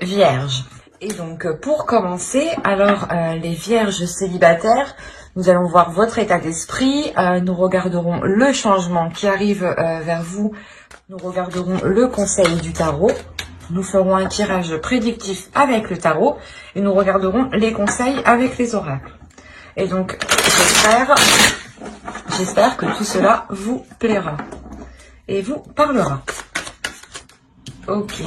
Vierge. Et donc pour commencer, alors les vierges célibataires, nous allons voir votre état d'esprit, nous regarderons le changement qui arrive vers vous, nous regarderons le conseil du tarot, nous ferons un tirage prédictif avec le tarot et nous regarderons les conseils avec les oracles. Et donc j'espère que tout cela vous plaira et vous parlera. Ok.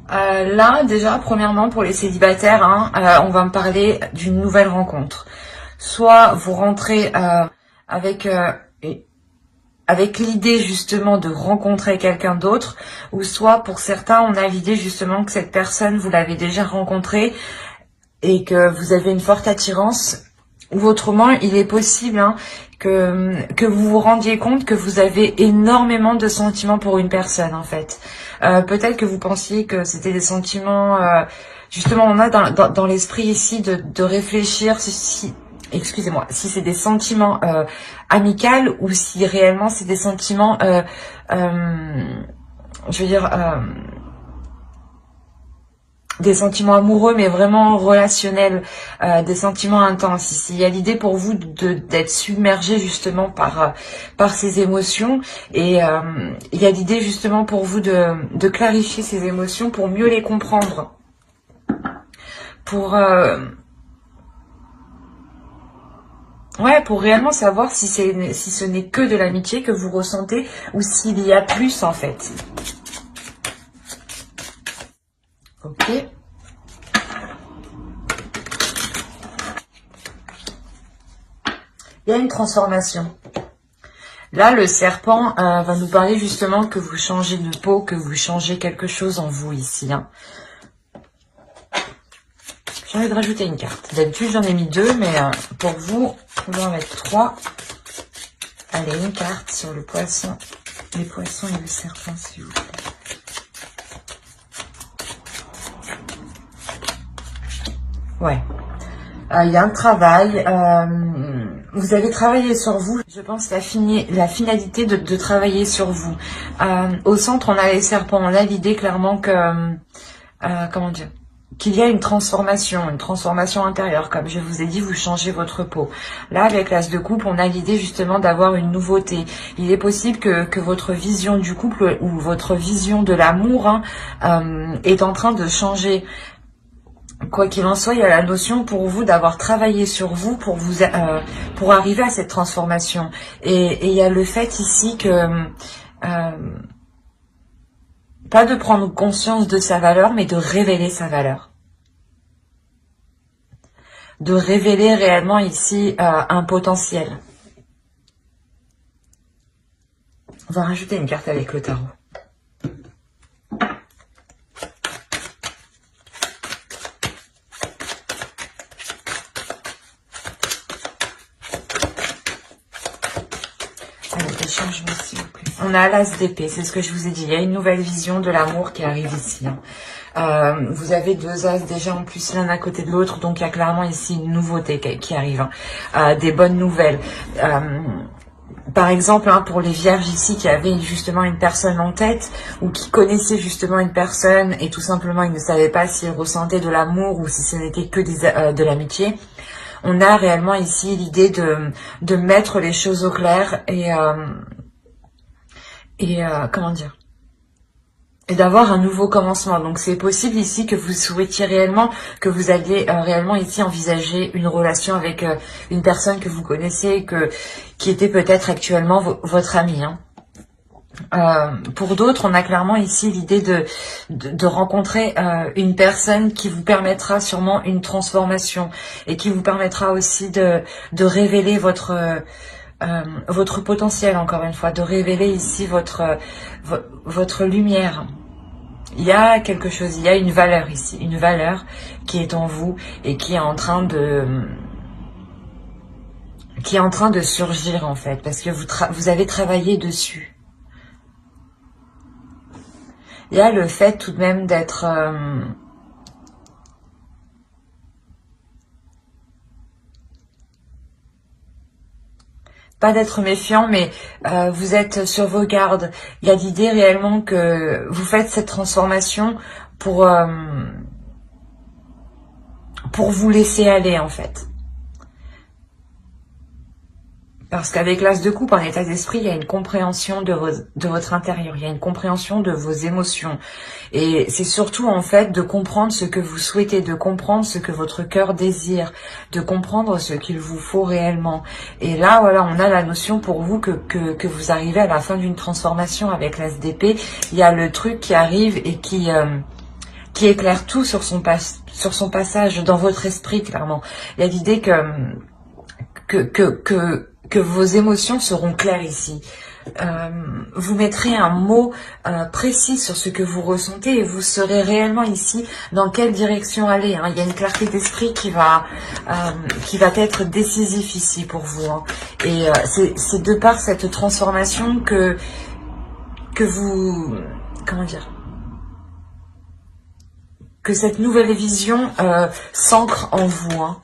Là, déjà, premièrement, pour les célibataires, on va me parler d'une nouvelle rencontre. Soit vous rentrez avec l'idée justement de rencontrer quelqu'un d'autre, ou soit pour certains, on a l'idée justement que cette personne, vous l'avez déjà rencontrée et que vous avez une forte attirance. Ou autrement, il est possible que vous vous rendiez compte que vous avez énormément de sentiments pour une personne, en fait. Peut-être que vous pensiez que c'était des sentiments... justement, on a dans l'esprit ici de réfléchir si excusez-moi, si c'est des sentiments amicaux ou si réellement c'est des sentiments... je veux dire... des sentiments amoureux, mais vraiment relationnels, des sentiments intenses. Ici, il y a l'idée pour vous d'être submergé justement par ces émotions, et il y a l'idée justement pour vous de clarifier ces émotions pour mieux les comprendre, pour pour réellement savoir si ce n'est que de l'amitié que vous ressentez ou s'il y a plus en fait. Ok. Il y a une transformation. Là, le serpent va nous parler justement que vous changez de peau, que vous changez quelque chose en vous ici. J'ai envie de rajouter une carte. D'habitude, j'en ai mis 2, mais pour vous, on va en mettre 3. Allez, une carte sur le poisson, les poissons et le serpent, s'il vous plaît. Ouais. Il y a un travail. Vous avez travaillé sur vous. Je pense la finalité de travailler sur vous. Au centre, on a les serpents. On a l'idée clairement que... comment dire, qu'il y a une transformation intérieure. Comme je vous ai dit, vous changez votre peau. Là, avec l'as de coupe, on a l'idée justement d'avoir une nouveauté. Il est possible que votre vision du couple ou votre vision de l'amour est en train de changer. Quoi qu'il en soit, il y a la notion pour vous d'avoir travaillé sur vous pour arriver à cette transformation. Et il y a le fait ici que... pas de prendre conscience de sa valeur, mais de révéler sa valeur. De révéler réellement ici un potentiel. On va rajouter une carte avec le tarot. Allez, des changements s'il vous plaît. On a l'as d'épée, c'est ce que je vous ai dit. Il y a une nouvelle vision de l'amour qui arrive ici. Vous avez 2 as déjà en plus l'un à côté de l'autre, donc il y a clairement ici une nouveauté qui arrive. Des bonnes nouvelles. Par exemple, pour les vierges ici qui avaient justement une personne en tête ou qui connaissaient justement une personne et tout simplement ils ne savaient pas s'ils ressentaient de l'amour ou si ce n'était que de l'amitié, on a réellement ici l'idée de mettre les choses au clair et comment dire, et d'avoir un nouveau commencement. Donc c'est possible ici que vous souhaitiez réellement, que vous alliez réellement ici envisager une relation avec une personne que vous connaissez, qui était peut-être actuellement votre ami. Pour d'autres, on a clairement ici l'idée de rencontrer une personne qui vous permettra sûrement une transformation et qui vous permettra aussi de révéler votre potentiel, encore une fois, de révéler ici votre lumière. Il y a quelque chose, il y a une valeur ici, une valeur qui est en vous et qui est en train de surgir en fait, parce que vous avez travaillé dessus. Il y a le fait tout de même d'être pas d'être méfiant, mais vous êtes sur vos gardes. Il y a l'idée réellement que vous faites cette transformation pour vous laisser aller, en fait. Parce qu'avec l'As de coupe, en état d'esprit, il y a une compréhension de votre intérieur, il y a une compréhension de vos émotions. Et c'est surtout, en fait, de comprendre ce que vous souhaitez, de comprendre ce que votre cœur désire, de comprendre ce qu'il vous faut réellement. Et là, voilà, on a la notion pour vous que vous arrivez à la fin d'une transformation avec l'As d'épée. Il y a le truc qui arrive et qui éclaire tout sur son passage dans votre esprit, clairement. Il y a l'idée que vos émotions seront claires ici. Vous mettrez un mot précis sur ce que vous ressentez et vous saurez réellement ici dans quelle direction aller. Hein. Il y a une clarté d'esprit qui va être décisif ici pour vous. Hein. Et c'est de par cette transformation que vous... Comment dire ? Que cette nouvelle vision s'ancre en vous. Hein.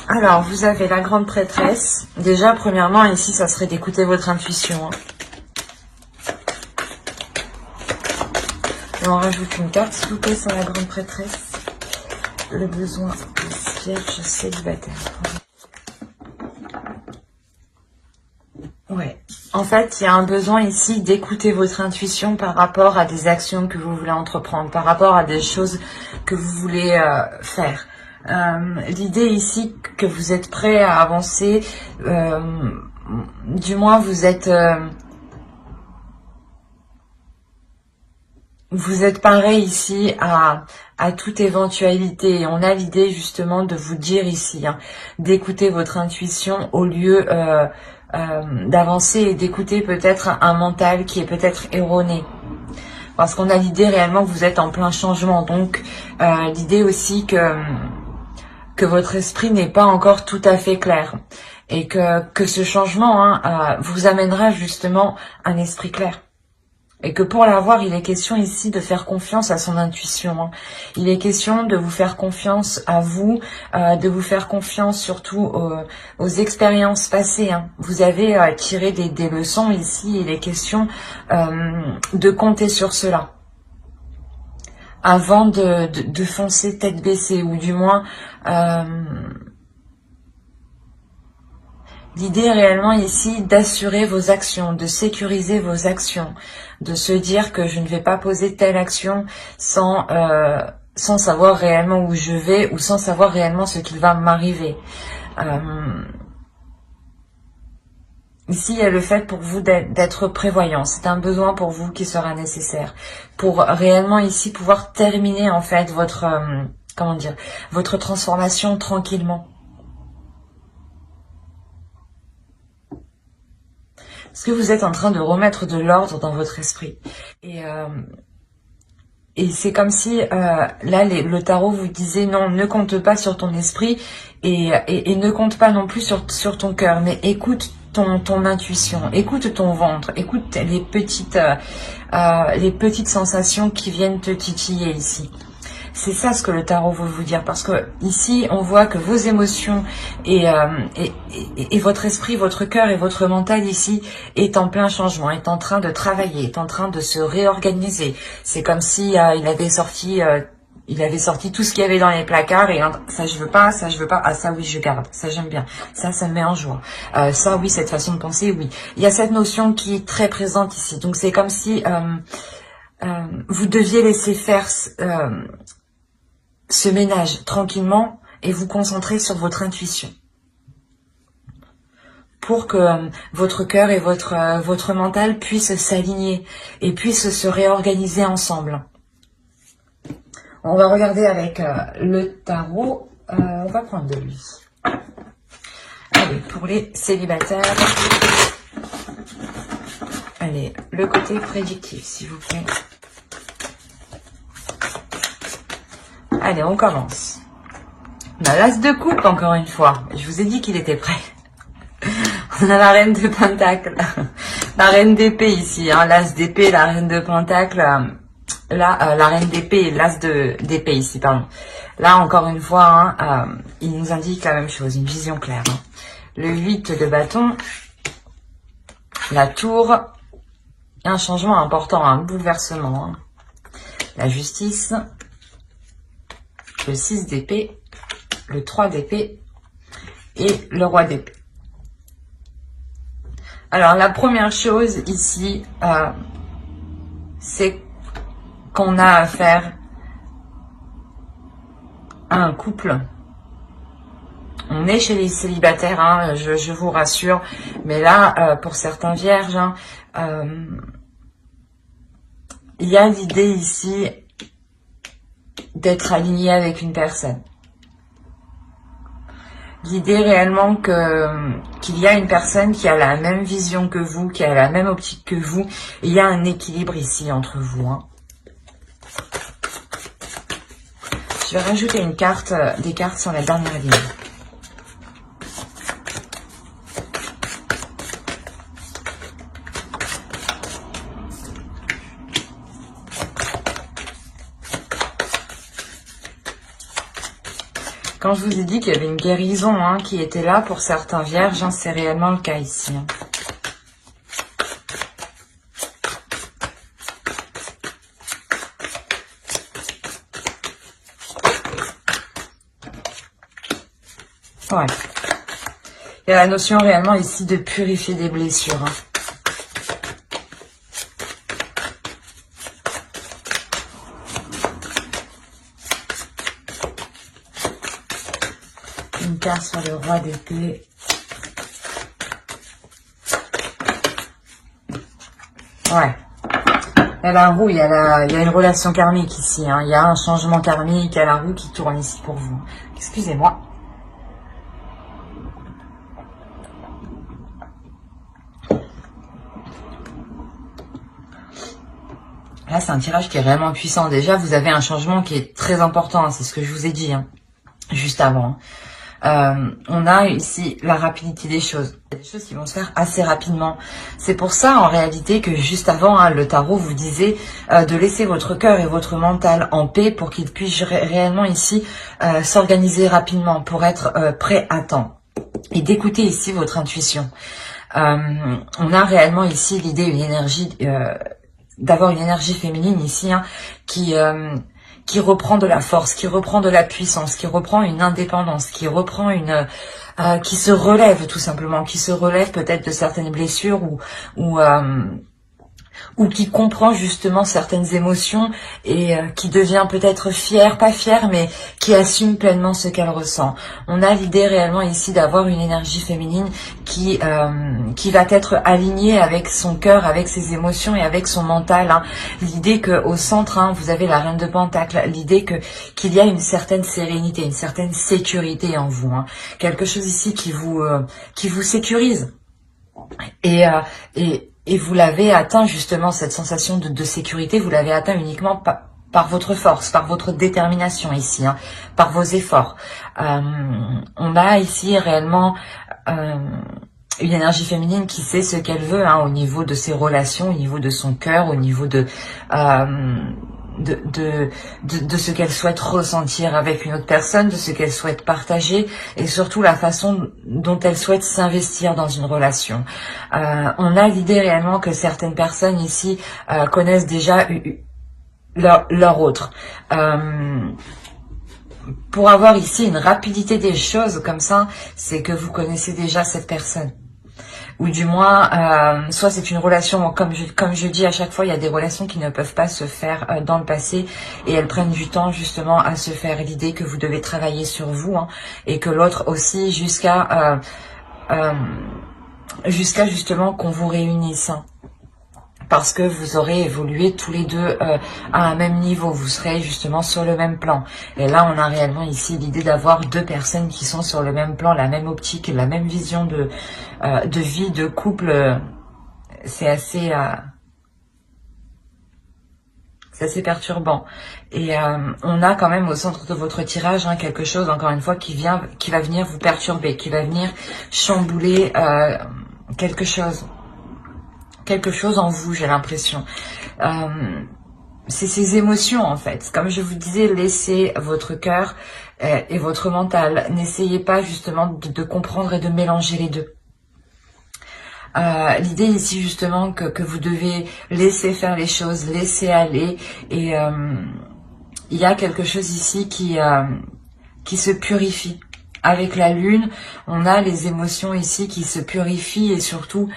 Alors, vous avez la grande prêtresse. Déjà, premièrement, ici, ça serait d'écouter votre intuition. Hein. Et on rajoute une carte, s'il vous plaît, sur la grande prêtresse. Le besoin de vierge célibataire. Ouais. En fait, il y a un besoin ici d'écouter votre intuition par rapport à des actions que vous voulez entreprendre, par rapport à des choses que vous voulez faire. L'idée ici que vous êtes prêt à avancer, du moins vous êtes paré ici à toute éventualité. On a l'idée justement de vous dire ici, hein, d'écouter votre intuition au lieu d'avancer et d'écouter peut-être un mental qui est peut-être erroné. Parce qu'on a l'idée réellement que vous êtes en plein changement. Donc l'idée aussi que votre esprit n'est pas encore tout à fait clair. Et que ce changement vous amènera justement un esprit clair. Et que pour l'avoir, il est question ici de faire confiance à son intuition. Hein. Il est question de vous faire confiance à vous, de vous faire confiance surtout aux expériences passées. Hein. Vous avez tiré des leçons ici. Il est question de compter sur cela. Avant de foncer tête baissée, ou du moins... L'idée est réellement ici d'assurer vos actions, de sécuriser vos actions, de se dire que je ne vais pas poser telle action sans savoir réellement où je vais ou sans savoir réellement ce qui va m'arriver. Ici, il y a le fait pour vous d'être prévoyant. C'est un besoin pour vous qui sera nécessaire pour réellement ici pouvoir terminer en fait votre votre transformation tranquillement. Parce que vous êtes en train de remettre de l'ordre dans votre esprit. Et c'est comme si, là, le tarot vous disait non, ne compte pas sur ton esprit et ne compte pas non plus sur ton cœur, mais écoute ton intuition, écoute ton ventre, écoute les petites sensations qui viennent te titiller ici. C'est ça ce que le tarot veut vous dire, parce que ici on voit que vos émotions et votre esprit, votre cœur et votre mental ici est en plein changement, est en train de travailler, est en train de se réorganiser. C'est comme si il avait sorti tout ce qu'il y avait dans les placards et ça je veux pas, ah ça oui je garde, ça j'aime bien, ça me met en joie, ça oui cette façon de penser oui. Il y a cette notion qui est très présente ici, donc c'est comme si vous deviez laisser faire ce ménage tranquillement et vous concentrer sur votre intuition pour que votre cœur et votre mental puissent s'aligner et puissent se réorganiser ensemble. On va regarder avec le tarot, on va prendre de lui. Allez, pour les célibataires, allez, le côté prédictif s'il vous plaît. Allez, on commence. On a l'As de coupe, encore une fois. Je vous ai dit qu'il était prêt. On a la reine de Pentacle. La reine d'épée ici, hein, l'as d'épée, la reine de pentacle, là, la reine d'épée et l'as d'épée ici, pardon. Là, encore une fois, hein, il nous indique la même chose, une vision claire. Hein. Le 8 de bâton, la tour, un changement important, un bouleversement. Hein. La justice, le 6 d'épée, le 3 d'épée et le roi d'épée. Alors, la première chose ici, c'est qu'on a affaire à un couple. On est chez les célibataires, hein, je vous rassure. Mais là, pour certains vierges, hein, il y a l'idée ici d'être aligné avec une personne. L'idée réellement qu'il y a une personne qui a la même vision que vous, qui a la même optique que vous. Et il y a un équilibre ici entre vous. Hein. Je vais rajouter une carte, des cartes sur la dernière ligne. Quand je vous ai dit qu'il y avait une guérison hein, qui était là pour certains vierges, hein, c'est réellement le cas ici. Hein. Ouais. Il y a la notion réellement ici de purifier des blessures. Hein. Une carte sur le roi d'épée. Ouais. Il y a la roue, il y a une relation karmique ici. Hein. Il y a un changement karmique, il y a la roue qui tourne ici pour vous. Excusez-moi. Là, c'est un tirage qui est vraiment puissant. Déjà, vous avez un changement qui est très important. Hein. C'est ce que je vous ai dit hein, juste avant. On a ici la rapidité des choses. Il y a des choses qui vont se faire assez rapidement. C'est pour ça, en réalité, que juste avant, hein, le tarot vous disait de laisser votre cœur et votre mental en paix pour qu'il puisse réellement ici s'organiser rapidement, pour être prêt à temps. Et d'écouter ici votre intuition. On a réellement ici l'idée, une énergie... d'avoir une énergie féminine ici hein, qui reprend de la force, qui reprend de la puissance, qui reprend une indépendance, qui reprend qui se relève tout simplement, qui se relève peut-être de certaines blessures ou qui comprend justement certaines émotions et qui devient peut-être fière, pas fière, mais qui assume pleinement ce qu'elle ressent. On a l'idée réellement ici d'avoir une énergie féminine qui va être alignée avec son cœur, avec ses émotions et avec son mental. Hein. L'idée qu'au centre, hein, vous avez la reine de Pentacle, l'idée qu'il y a une certaine sérénité, une certaine sécurité en vous. Hein. Quelque chose ici qui vous sécurise. Et vous l'avez atteint justement, cette sensation de sécurité, vous l'avez atteint uniquement par votre force, par votre détermination ici, hein, par vos efforts. On a ici réellement une énergie féminine qui sait ce qu'elle veut hein, au niveau de ses relations, au niveau de son cœur, au niveau de ce qu'elle souhaite ressentir avec une autre personne, de ce qu'elle souhaite partager et surtout la façon dont elle souhaite s'investir dans une relation. On a l'idée réellement que certaines personnes ici connaissent déjà leur autre. Pour avoir ici une rapidité des choses comme ça, c'est que vous connaissez déjà cette personne. Ou du moins, soit c'est une relation, comme je dis à chaque fois, il y a des relations qui ne peuvent pas se faire dans le passé et elles prennent du temps justement à se faire. L'idée que vous devez travailler sur vous hein, et que l'autre aussi jusqu'à justement qu'on vous réunisse. Hein. Parce que vous aurez évolué tous les deux à un même niveau, vous serez justement sur le même plan. Et là, on a réellement ici l'idée d'avoir deux personnes qui sont sur le même plan, la même optique, la même vision de vie, de couple. C'est assez perturbant. Et on a quand même au centre de votre tirage hein, quelque chose, encore une fois, qui va venir vous perturber, qui va venir chambouler quelque chose. quelque chose en vous, j'ai l'impression. C'est ces émotions en fait. Comme je vous disais, laissez votre cœur et votre mental. N'essayez pas justement de comprendre et de mélanger les deux. L'idée ici justement que vous devez laisser faire les choses, laisser aller. Et il y a quelque chose ici qui se purifie. Avec la lune, on a les émotions ici qui se purifient et surtout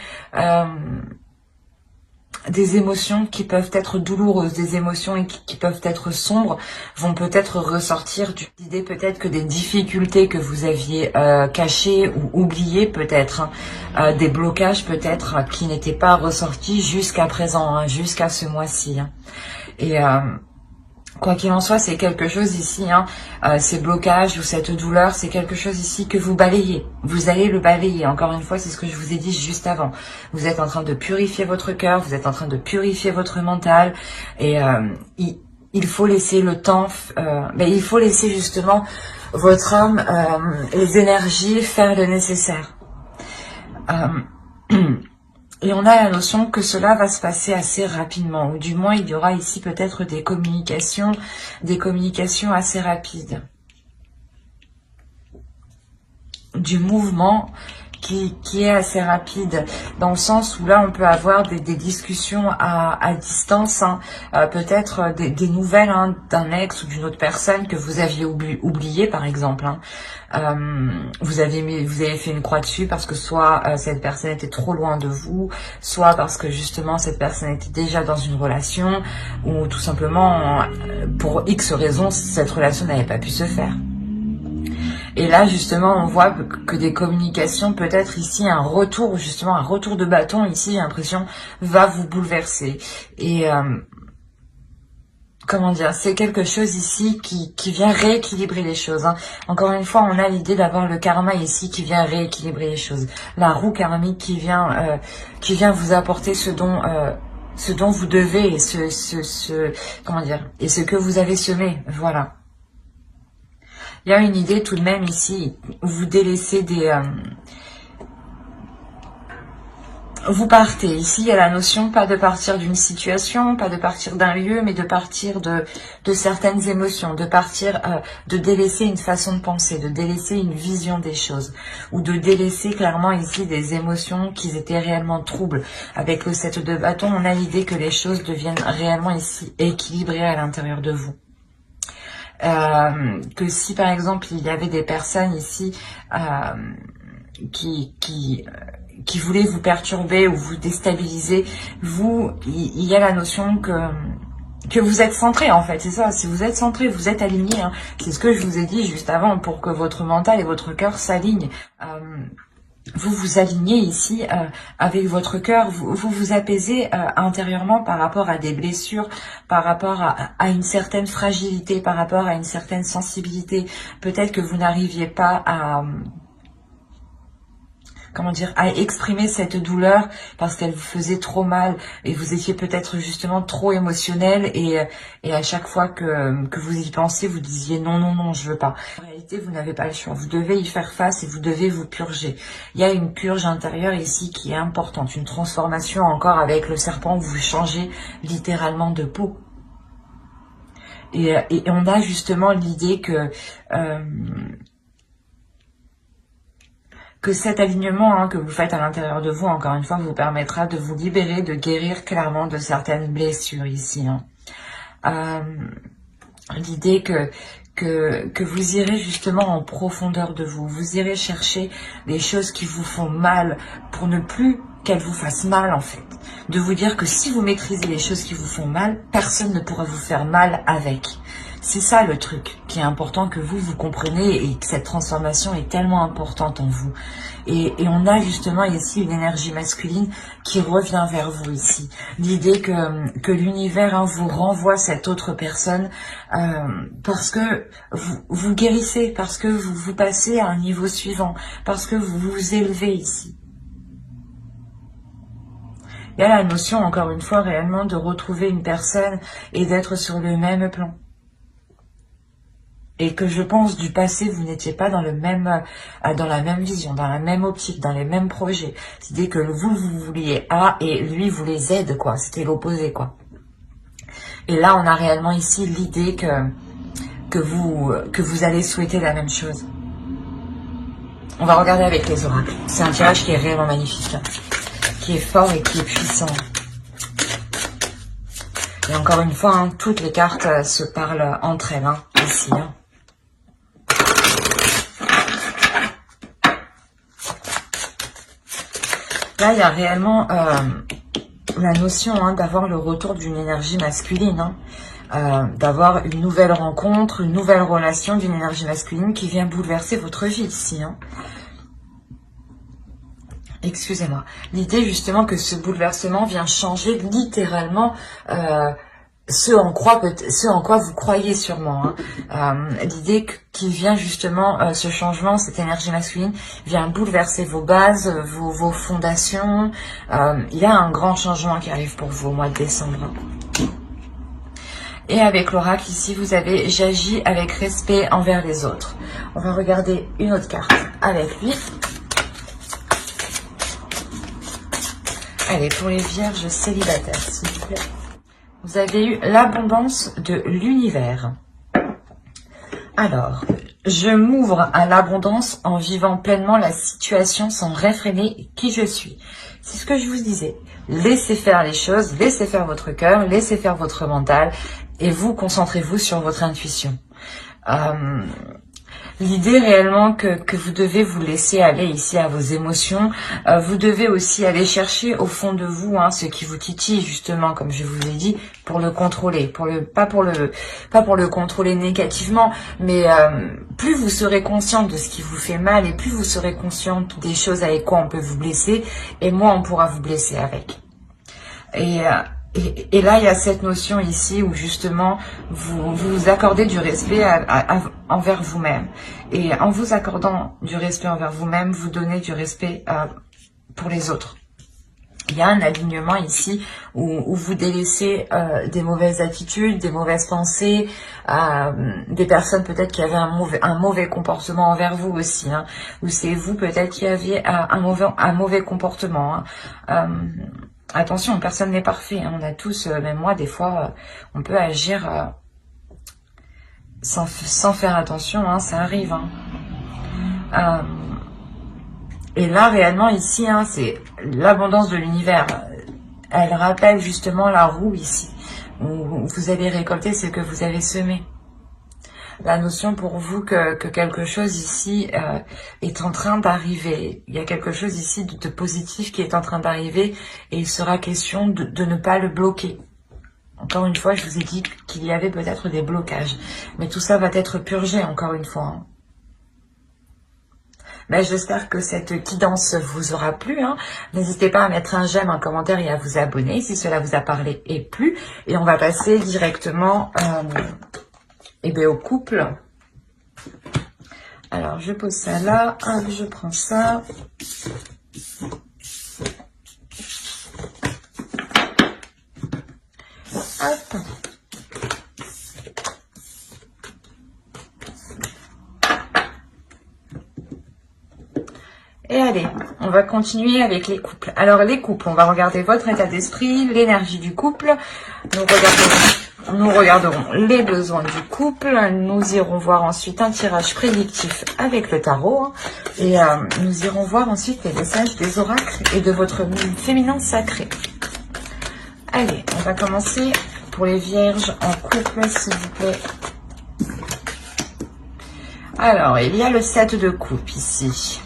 des émotions qui peuvent être douloureuses, des émotions qui peuvent être sombres, vont peut-être ressortir du l'idée peut-être que des difficultés que vous aviez cachées ou oubliées peut-être, des blocages peut-être qui n'étaient pas ressortis jusqu'à présent, hein, jusqu'à ce mois-ci. Hein. Et quoi qu'il en soit, c'est quelque chose ici, hein, ces blocages ou cette douleur, c'est quelque chose ici que vous balayez. Vous allez le balayer. Encore une fois, c'est ce que je vous ai dit juste avant. Vous êtes en train de purifier votre cœur, vous êtes en train de purifier votre mental. Et il faut laisser le temps, il faut laisser justement votre âme, les énergies faire le nécessaire. Et on a la notion que cela va se passer assez rapidement, ou du moins il y aura ici peut-être des communications assez rapides. Du mouvement qui est assez rapide, dans le sens où là on peut avoir des discussions à distance, hein, peut-être des nouvelles hein, d'un ex ou d'une autre personne que vous aviez oublié par exemple. Hein. Vous avez fait une croix dessus parce que soit cette personne était trop loin de vous, soit parce que justement cette personne était déjà dans une relation, ou tout simplement pour X raisons cette relation n'avait pas pu se faire. Et là, justement, on voit que des communications, peut-être ici, un retour de bâton, ici, j'ai l'impression, va vous bouleverser. Et, comment dire, c'est quelque chose ici qui vient rééquilibrer les choses. Hein. Encore une fois, on a l'idée d'avoir le karma ici qui vient rééquilibrer les choses. La roue karmique qui vient vous apporter ce dont vous devez et et ce que vous avez semé. Voilà. Il y a une idée tout de même ici, vous délaissez vous partez. Ici, il y a la notion, pas de partir d'une situation, pas de partir d'un lieu, mais de partir de certaines émotions, de partir, de délaisser une façon de penser, de délaisser une vision des choses, ou de délaisser clairement ici des émotions qui étaient réellement troubles. Avec le 7 de bâton, on a l'idée que les choses deviennent réellement ici équilibrées à l'intérieur de vous. Que si par exemple il y avait des personnes ici qui voulaient vous perturber ou vous déstabiliser, il y a la notion que vous êtes centré en fait, c'est ça, si vous êtes centré, vous êtes aligné, hein. C'est ce que je vous ai dit juste avant, pour que votre mental et votre cœur s'alignent. Vous vous alignez ici avec votre cœur, vous apaisez intérieurement par rapport à des blessures, par rapport à une certaine fragilité, par rapport à une certaine sensibilité. Peut-être que vous n'arriviez pas à exprimer cette douleur parce qu'elle vous faisait trop mal et vous étiez peut-être justement trop émotionnel et à chaque fois que vous y pensiez, vous disiez non, je veux pas. En réalité, vous n'avez pas le choix. Vous devez y faire face et vous devez vous purger. Il y a une purge intérieure ici qui est importante, une transformation encore avec le serpent où vous changez littéralement de peau. Et on a justement l'idée que cet alignement que vous faites à l'intérieur de vous, encore une fois, vous permettra de vous libérer, de guérir clairement de certaines blessures ici. L'idée que vous irez justement en profondeur de vous. Vous irez chercher les choses qui vous font mal pour ne plus qu'elles vous fassent mal en fait. De vous dire que si vous maîtrisez les choses qui vous font mal, personne ne pourra vous faire mal avec. C'est ça le truc qui est important que vous compreniez et que cette transformation est tellement importante en vous. Et on a justement ici une énergie masculine qui revient vers vous ici. L'idée que l'univers vous renvoie cette autre personne parce que vous guérissez, parce que vous passez à un niveau suivant, parce que vous vous élevez ici. Il y a la notion, encore une fois, réellement de retrouver une personne et d'être sur le même plan. et que je pense du passé, vous n'étiez pas dans dans la même vision, dans la même optique, dans les mêmes projets. C'est-à-dire que vous vouliez A et lui voulait Z, quoi. C'était l'opposé, quoi. Et là, on a réellement ici l'idée que vous allez souhaiter la même chose. On va regarder avec les oracles. C'est un tirage qui est réellement magnifique, hein, qui est fort et qui est puissant. Et encore une fois, hein, toutes les cartes se parlent entre elles, hein, ici. Hein. Là, il y a réellement la notion hein, d'avoir le retour d'une énergie masculine, hein, d'avoir une nouvelle rencontre, une nouvelle relation d'une énergie masculine qui vient bouleverser votre vie ici. Hein. Excusez-moi. L'idée justement que ce bouleversement vient changer littéralement ce en quoi vous croyez sûrement. Hein. L'idée qui vient justement, ce changement, cette énergie masculine, vient bouleverser vos bases, vos fondations. Il y a un grand changement qui arrive pour vous au mois de décembre. Et avec l'oracle ici, vous avez « J'agis avec respect envers les autres ». On va regarder une autre carte avec lui. Allez, pour les vierges célibataires, s'il vous plaît. Vous avez eu l'abondance de l'univers. Alors, je m'ouvre à l'abondance en vivant pleinement la situation sans réfréner qui je suis. C'est ce que je vous disais. Laissez faire les choses, laissez faire votre cœur, laissez faire votre mental et vous concentrez-vous sur votre intuition. L'idée réellement que vous devez vous laisser aller ici à vos émotions, vous devez aussi aller chercher au fond de vous hein, ce qui vous titille justement, comme je vous ai dit, pour le contrôler, pas pour le contrôler négativement, mais plus vous serez consciente de ce qui vous fait mal et plus vous serez consciente des choses avec quoi on peut vous blesser, et moins on pourra vous blesser avec. Et là, il y a cette notion ici où justement, vous accordez du respect envers vous-même. Et en vous accordant du respect envers vous-même, vous donnez du respect pour les autres. Il y a un alignement ici où vous délaissez des mauvaises attitudes, des mauvaises pensées, des personnes peut-être qui avaient un mauvais comportement envers vous aussi. Hein, ou c'est vous peut-être qui aviez un mauvais comportement. Hein. Attention, personne n'est parfait. Hein. On a tous, même moi, des fois, on peut agir sans faire attention. Hein, ça arrive. Hein. Et là, réellement, ici, hein, c'est l'abondance de l'univers. Elle rappelle justement la roue ici, où vous allez récolter ce que vous avez semé. La notion pour vous que quelque chose ici est en train d'arriver. Il y a quelque chose ici de positif qui est en train d'arriver et il sera question de ne pas le bloquer. Encore une fois, je vous ai dit qu'il y avait peut-être des blocages. Mais tout ça va être purgé, encore une fois. Hein. Mais j'espère que cette guidance vous aura plu. Hein. N'hésitez pas à mettre un j'aime, un commentaire et à vous abonner si cela vous a parlé et plu. Et on va passer directement... au couple. Alors, je pose ça là. Hop, je prends ça. Hop. Et allez, on va continuer avec les couples. Alors, les couples, on va regarder votre état d'esprit, l'énergie du couple. Nous regarderons les besoins du couple. Nous irons voir ensuite un tirage prédictif avec le tarot. Et nous irons voir ensuite les messages des oracles et de votre féminin sacré. Allez, on va commencer pour les vierges en couple, s'il vous plaît. Alors, il y a le 7 de coupe ici.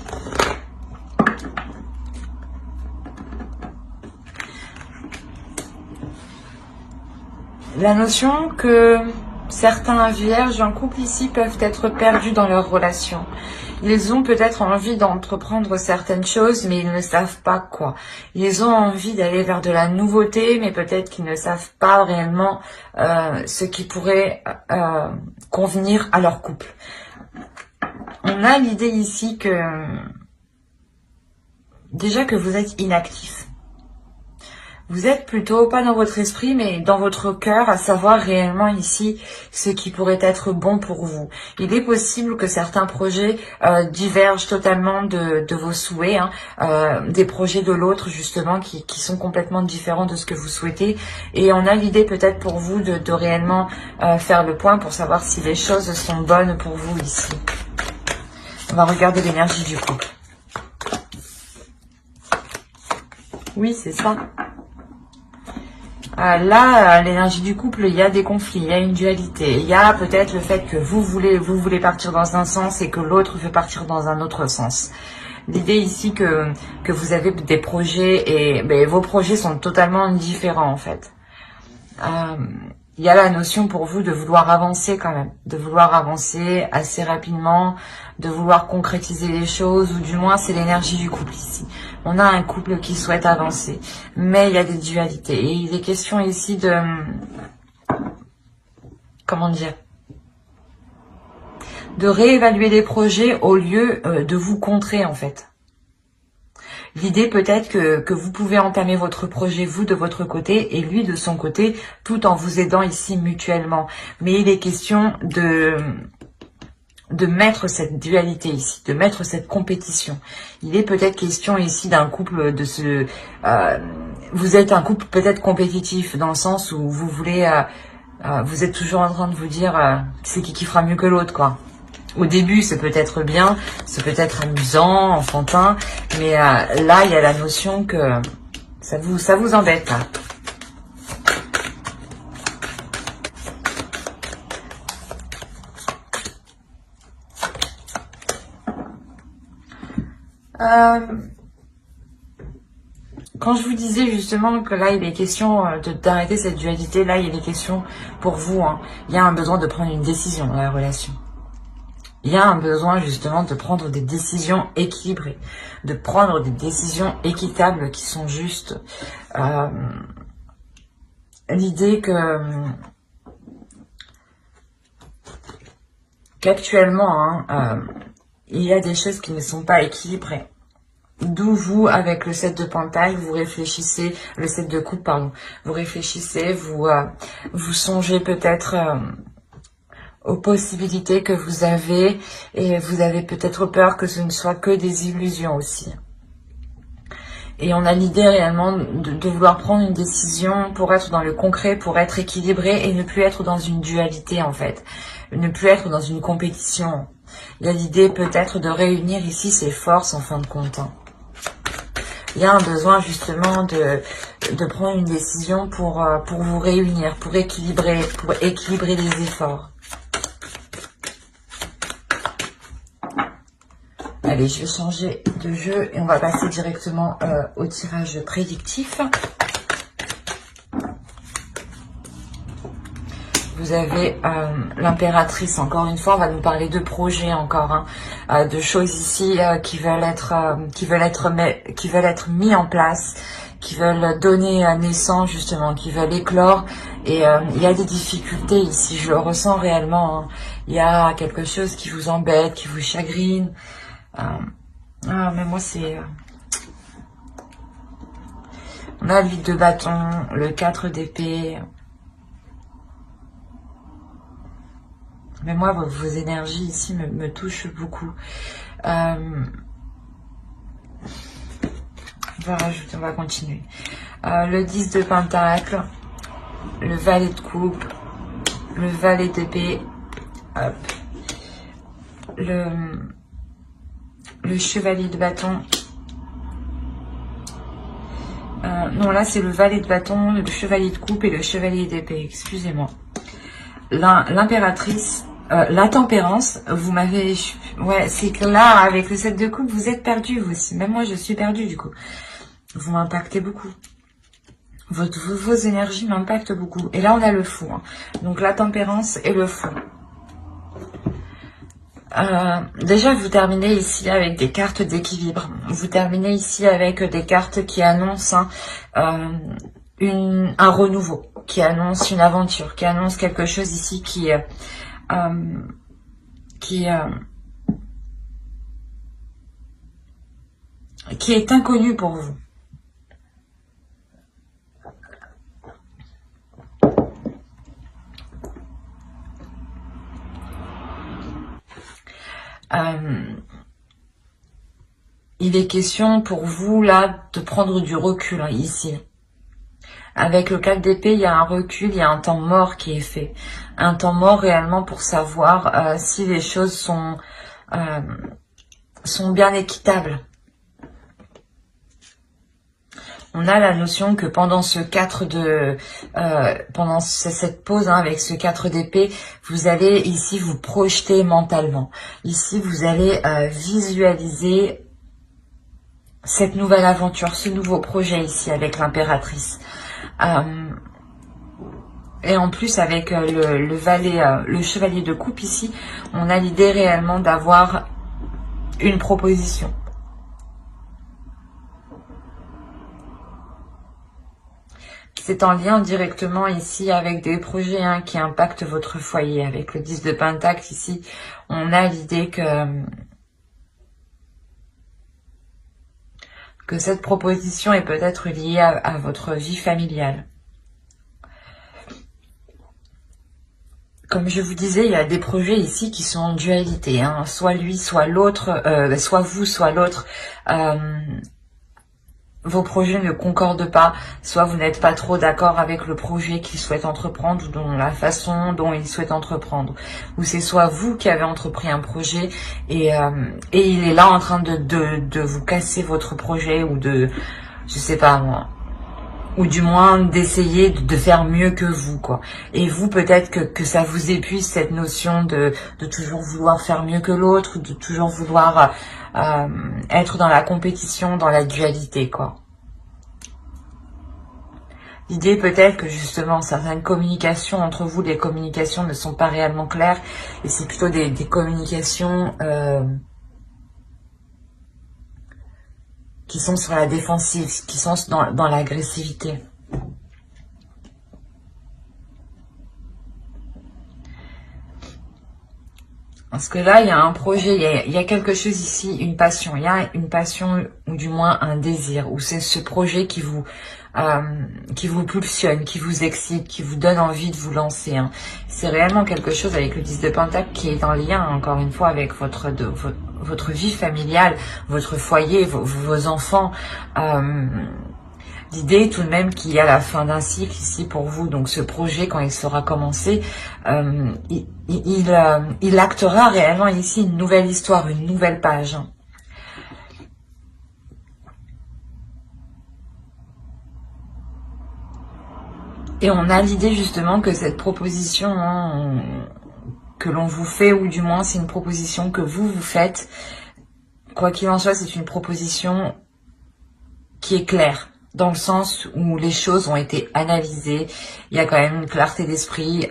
La notion que certains vierges en couple ici peuvent être perdus dans leur relation. Ils ont peut-être envie d'entreprendre certaines choses, mais ils ne savent pas quoi. Ils ont envie d'aller vers de la nouveauté, mais peut-être qu'ils ne savent pas réellement ce qui pourrait convenir à leur couple. On a l'idée ici que déjà que vous êtes inactif. Vous êtes plutôt pas dans votre esprit, mais dans votre cœur, à savoir réellement ici ce qui pourrait être bon pour vous. Il est possible que certains projets divergent totalement de vos souhaits, hein, des projets de l'autre justement qui sont complètement différents de ce que vous souhaitez. Et on a l'idée peut-être pour vous de réellement faire le point pour savoir si les choses sont bonnes pour vous ici. On va regarder l'énergie du couple. Oui, c'est ça. Là, l'énergie du couple, il y a des conflits, il y a une dualité. Il y a peut-être le fait que vous voulez partir dans un sens et que l'autre veut partir dans un autre sens. L'idée ici que vous avez des projets et vos projets sont totalement différents en fait. Il y a la notion pour vous de vouloir avancer quand même, de vouloir avancer assez rapidement, de vouloir concrétiser les choses, ou du moins c'est l'énergie du couple ici. On a un couple qui souhaite avancer, mais il y a des dualités. Et il est question ici de... Comment dire ? De réévaluer les projets au lieu de vous contrer en fait. L'idée peut-être que vous pouvez entamer votre projet, vous de votre côté, et lui de son côté, tout en vous aidant ici mutuellement. Mais il est question de mettre cette dualité ici, de mettre cette compétition. Il est peut-être question ici d'un couple de ce... vous êtes un couple peut-être compétitif, dans le sens où vous voulez... vous êtes toujours en train de vous dire c'est qui fera mieux que l'autre, quoi. Au début, c'est peut-être bien, c'est peut-être amusant, enfantin, mais là, il y a la notion que ça vous embête. Quand je vous disais justement que là, il est question d'arrêter cette dualité, là, il est question pour vous. Hein, il y a un besoin de prendre une décision dans la relation. Il y a un besoin justement de prendre des décisions équilibrées, de prendre des décisions équitables qui sont justes. L'idée qu'actuellement, il y a des choses qui ne sont pas équilibrées. D'où vous, avec le 7 de Pentacle, vous réfléchissez, le 7 de coupe, pardon, vous réfléchissez, vous songez peut-être... aux possibilités que vous avez, et vous avez peut-être peur que ce ne soit que des illusions aussi. Et on a l'idée réellement de vouloir prendre une décision pour être dans le concret, pour être équilibré et ne plus être dans une dualité en fait, ne plus être dans une compétition. Il y a l'idée peut-être de réunir ici ses forces en fin de compte. Il y a un besoin justement de prendre une décision pour vous réunir, pour équilibrer les efforts. Allez, je vais changer de jeu et on va passer directement au tirage prédictif. Vous avez l'impératrice, encore une fois, on va nous parler de projets encore, hein, de choses ici qui veulent être mis en place, qui veulent donner naissance justement, qui veulent éclore. Et il y a des difficultés ici, je le ressens réellement. Hein. Il y a quelque chose qui vous embête, qui vous chagrine. Mais moi c'est... On a le 8 de bâton, le 4 d'épée. Mais moi, vos énergies ici me touchent beaucoup. On va rajouter, on va continuer. Le 10 de pentacle, le valet de coupe, le valet d'épée, hop, le chevalier de bâton. Non, là c'est le valet de bâton, le chevalier de coupe et le chevalier d'épée, excusez-moi. L'impératrice, la tempérance, vous m'avez... Ouais, c'est que là, avec le 7 de coupe, vous êtes perdu vous aussi. Même moi, je suis perdue du coup. Vous m'impactez beaucoup. Vos énergies m'impactent beaucoup. Et là, on a le fou. Hein. Donc, la tempérance et le fou. Déjà, vous terminez ici avec des cartes d'équilibre. Vous terminez ici avec des cartes qui annoncent un renouveau, qui annonce une aventure, qui annonce quelque chose ici qui est inconnu pour vous. Il est question pour vous là de prendre du recul ici. Avec le 4 d'épée, il y a un recul, il y a un temps mort qui est fait. Un temps mort réellement pour savoir si les choses sont bien équitables. On a la notion que pendant ce 4 de... pendant cette pause avec ce 4 d'épée, vous allez ici vous projeter mentalement. Ici, vous allez visualiser cette nouvelle aventure, ce nouveau projet ici avec l'impératrice. Et en plus avec le chevalier de coupe ici, on a l'idée réellement d'avoir une proposition. C'est en lien directement ici avec des projets qui impactent votre foyer. Avec le 10 de Pentacle ici, on a l'idée que cette proposition est peut-être liée à votre vie familiale. Comme je vous disais, il y a des projets ici qui sont en dualité, soit lui, soit l'autre, soit vous, soit l'autre. Vos projets ne concordent pas, soit vous n'êtes pas trop d'accord avec le projet qu'il souhaite entreprendre ou dans la façon dont il souhaite entreprendre. Ou c'est soit vous qui avez entrepris un projet et il est là en train de vous casser votre projet ou de, je sais pas moi, ou du moins d'essayer de faire mieux que vous, quoi. Et vous, peut-être que ça vous épuise cette notion de toujours vouloir faire mieux que l'autre, ou de toujours vouloir être dans la compétition, dans la dualité, quoi. L'idée peut-être que justement certaines communications entre vous, les communications ne sont pas réellement claires et c'est plutôt des communications qui sont sur la défensive, qui sont dans l'agressivité. Parce que là, il y a un projet, il y a quelque chose ici, une passion. Il y a une passion ou du moins un désir. Ou c'est ce projet qui vous pulsionne, qui vous excite, qui vous donne envie de vous lancer. C'est réellement quelque chose avec le 10 de Pentacle qui est en lien, encore une fois, avec votre vie familiale, votre foyer, vos enfants. L'idée tout de même qu'il y a la fin d'un cycle ici pour vous, donc ce projet quand il sera commencé, il actera réellement ici une nouvelle histoire, une nouvelle page. Et on a l'idée justement que cette proposition que l'on vous fait, ou du moins c'est une proposition que vous faites, quoi qu'il en soit, c'est une proposition qui est claire. Dans le sens où les choses ont été analysées, il y a quand même une clarté d'esprit,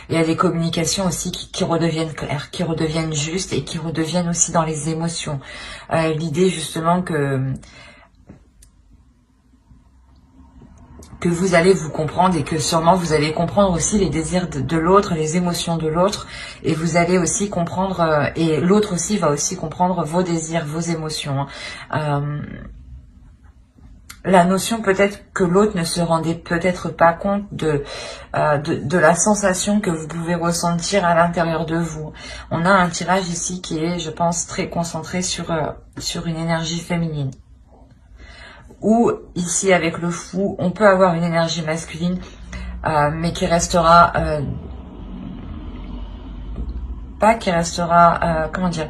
il y a des communications aussi qui redeviennent claires, qui redeviennent justes et qui redeviennent aussi dans les émotions. L'idée justement que vous allez vous comprendre et que sûrement vous allez comprendre aussi les désirs de l'autre, les émotions de l'autre, et vous allez aussi comprendre, et l'autre aussi va aussi comprendre vos désirs, vos émotions. La notion peut-être que l'autre ne se rendait peut-être pas compte de la sensation que vous pouvez ressentir à l'intérieur de vous. On a un tirage ici qui est, je pense, très concentré sur une énergie féminine. Ou ici, avec le fou, on peut avoir une énergie masculine, mais qui restera... pas qui restera... comment dire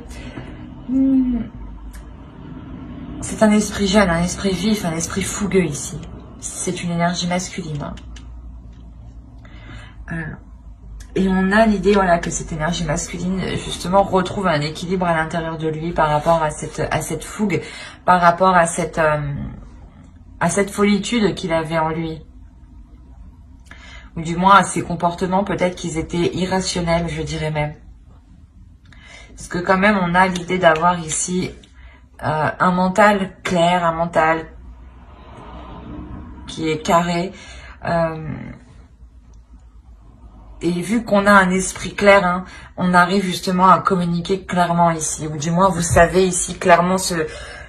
c'est un esprit jeune, un esprit vif, un esprit fougueux ici. C'est une énergie masculine. Et on a l'idée, voilà, que cette énergie masculine, justement, retrouve un équilibre à l'intérieur de lui par rapport à cette fougue, par rapport à cette folitude qu'il avait en lui. Ou du moins à ses comportements, peut-être qu'ils étaient irrationnels, je dirais même. Parce que quand même, on a l'idée d'avoir ici... un mental clair, un mental qui est carré. Et vu qu'on a un esprit clair, on arrive justement à communiquer clairement ici. Ou du moins, vous savez ici clairement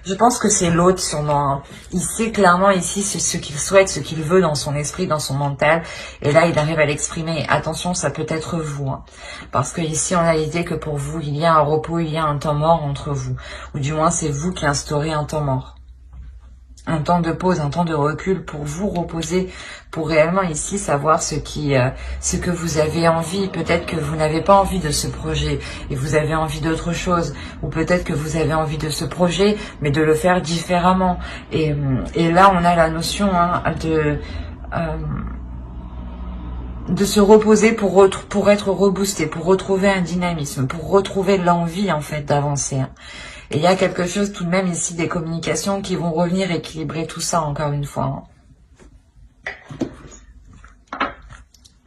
Je pense que c'est l'autre sûrement. Hein. Il sait clairement ici ce qu'il souhaite, ce qu'il veut dans son esprit, dans son mental. Et là, il arrive à l'exprimer. Attention, ça peut être vous. Hein. Parce que ici, on a l'idée que pour vous, il y a un repos, il y a un temps mort entre vous. Ou du moins, c'est vous qui instaurez un temps mort. Un temps de pause, un temps de recul pour vous reposer, pour réellement ici savoir ce que vous avez envie. Peut-être que vous n'avez pas envie de ce projet et vous avez envie d'autre chose, ou peut-être que vous avez envie de ce projet mais de le faire différemment. Et là on a la notion hein, de se reposer pour être reboosté, pour retrouver un dynamisme, pour retrouver l'envie en fait d'avancer. Hein. Et il y a quelque chose tout de même ici, des communications qui vont revenir équilibrer tout ça encore une fois.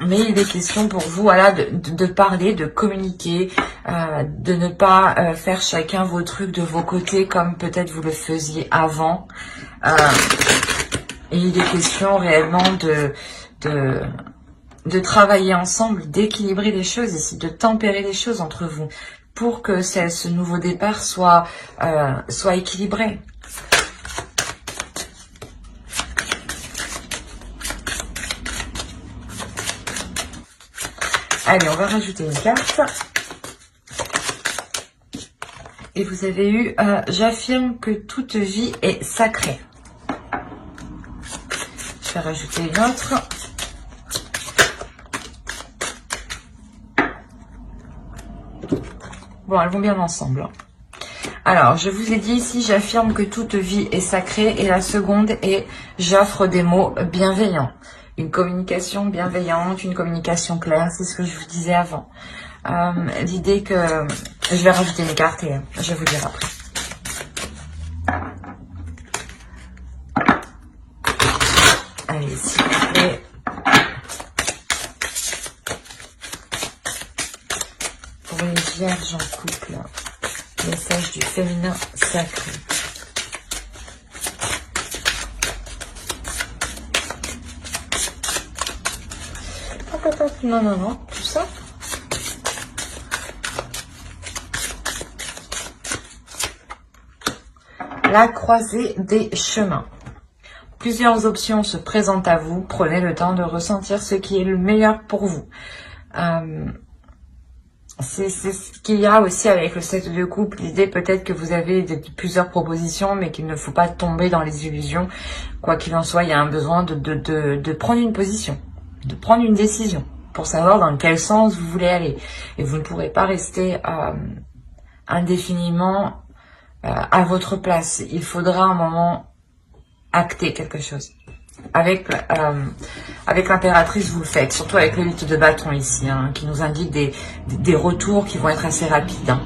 Mais il est question pour vous voilà, de parler, de communiquer, de ne pas faire chacun vos trucs de vos côtés comme peut-être vous le faisiez avant. Et il est question réellement de travailler ensemble, d'équilibrer les choses ici, de tempérer les choses entre vous. Pour que ce nouveau départ soit équilibré. Allez, on va rajouter une carte. Et vous avez eu « J'affirme que toute vie est sacrée ». Je vais rajouter une autre. Bon, elles vont bien ensemble. Alors, je vous ai dit ici, j'affirme que toute vie est sacrée. Et la seconde est, j'offre des mots bienveillants. Une communication bienveillante, une communication claire, c'est ce que je vous disais avant. L'idée que... Je vais rajouter une carte et je vais vous dire après. Allez, s'il vous plaît. Pour les vierges en couple, message du féminin sacré. Non, non, non, tout ça. La croisée des chemins. Plusieurs options se présentent à vous. Prenez le temps de ressentir ce qui est le meilleur pour vous. C'est ce qu'il y a aussi avec le 7 de couple. L'idée peut-être que vous avez plusieurs propositions, mais qu'il ne faut pas tomber dans les illusions. Quoi qu'il en soit, il y a un besoin de prendre une position, de prendre une décision pour savoir dans quel sens vous voulez aller. Et vous ne pourrez pas rester indéfiniment à votre place. Il faudra un moment acter quelque chose. Avec l'impératrice, vous le faites, surtout avec le 8 de bâton ici, hein, qui nous indique des retours qui vont être assez rapides. Hein.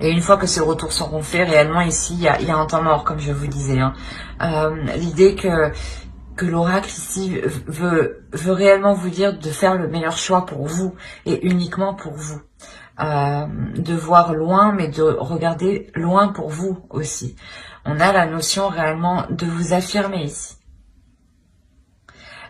Et une fois que ces retours seront faits, réellement ici, il y a un temps mort, comme je vous disais. Hein. L'idée que l'oracle ici veut réellement vous dire de faire le meilleur choix pour vous et uniquement pour vous. De voir loin, mais de regarder loin pour vous aussi. On a la notion réellement de vous affirmer ici.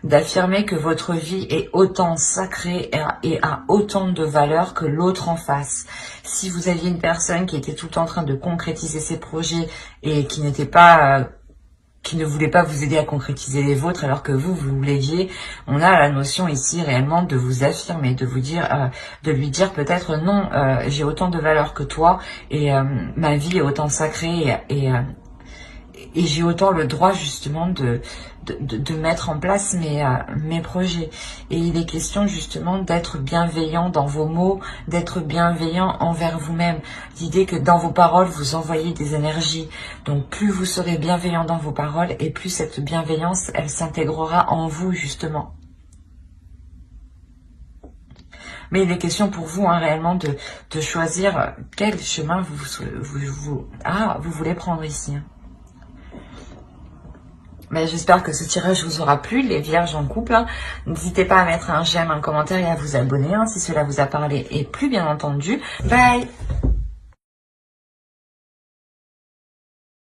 D'affirmer que votre vie est autant sacrée et a autant de valeur que l'autre en face. Si vous aviez une personne qui était tout le temps en train de concrétiser ses projets et qui n'était pas... qui ne voulait pas vous aider à concrétiser les vôtres alors que vous l'aviez, on a la notion ici réellement de vous affirmer, de vous dire, de lui dire peut-être non, j'ai autant de valeur que toi et ma vie est autant sacrée et j'ai autant le droit justement de mettre en place mes projets. Et il est question justement d'être bienveillant dans vos mots, d'être bienveillant envers vous-même. L'idée que dans vos paroles, vous envoyez des énergies. Donc plus vous serez bienveillant dans vos paroles et plus cette bienveillance, elle s'intégrera en vous justement. Mais il est question pour vous hein, réellement de choisir quel chemin vous voulez prendre ici. Mais j'espère que ce tirage vous aura plu, les vierges en couple. Hein. N'hésitez pas à mettre un j'aime, un commentaire et à vous abonner hein, si cela vous a parlé et plu, bien entendu. Bye!